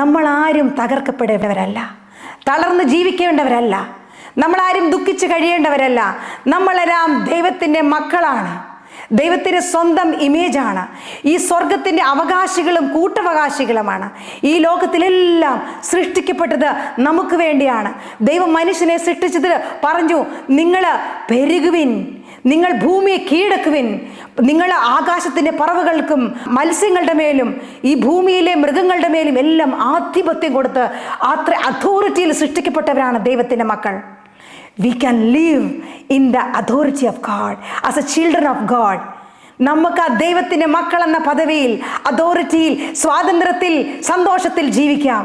നമ്മളാരും തകർക്കപ്പെടേണ്ടവരല്ല, തളർന്ന് ജീവിക്കേണ്ടവരല്ല, നമ്മളാരും ദുഃഖിച്ച് കഴിയേണ്ടവരല്ല. നമ്മളെല്ലാം ദൈവത്തിൻ്റെ മക്കളാണ്. ദൈവത്തിൻ്റെ സ്വന്തം ഇമേജാണ്. ഈ സ്വർഗത്തിൻ്റെ അവകാശികളും കൂട്ടവകാശികളുമാണ്. ഈ ലോകത്തിലെല്ലാം സൃഷ്ടിക്കപ്പെട്ടത് നമുക്ക് വേണ്ടിയാണ്. ദൈവം മനുഷ്യനെ സൃഷ്ടിച്ചത് പറഞ്ഞു, നിങ്ങൾ പെരുകുവിൻ, നിങ്ങൾ ഭൂമിയെ കീഴടക്കുവിൻ, നിങ്ങൾ ആകാശത്തിൻ്റെ പറവകൾക്കും മത്സ്യങ്ങളുടെ മേലും ഈ ഭൂമിയിലെ മൃഗങ്ങളുടെ മേലും എല്ലാം ആധിപത്യം കൊടുത്ത് അത്ര അതോറിറ്റിയിൽ സൃഷ്ടിക്കപ്പെട്ടവരാണ് ദൈവത്തിൻ്റെ മക്കൾ. We can live in the authority of God as a children of God. നമുക്ക് ആ ദൈവത്തിൻ്റെ മക്കൾ എന്ന പദവിയിൽ, അതോറിറ്റിയിൽ, സ്വാതന്ത്ര്യത്തിൽ, സന്തോഷത്തിൽ ജീവിക്കാം.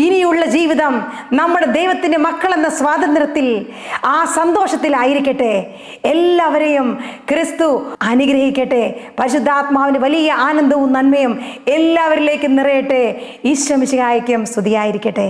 ഇനിയുള്ള ജീവിതം നമ്മുടെ ദൈവത്തിൻ്റെ മക്കൾ എന്ന സ്വാതന്ത്ര്യത്തിൽ, ആ സന്തോഷത്തിലായിരിക്കട്ടെ. എല്ലാവരെയും ക്രിസ്തു അനുഗ്രഹിക്കട്ടെ. പരിശുദ്ധാത്മാവിൻ്റെ വലിയ ആനന്ദവും നന്മയും എല്ലാവരിലേക്കും നിറയട്ടെ. ഈശോ മിശിഹായ്ക്കും സ്തുതിയായിരിക്കട്ടെ.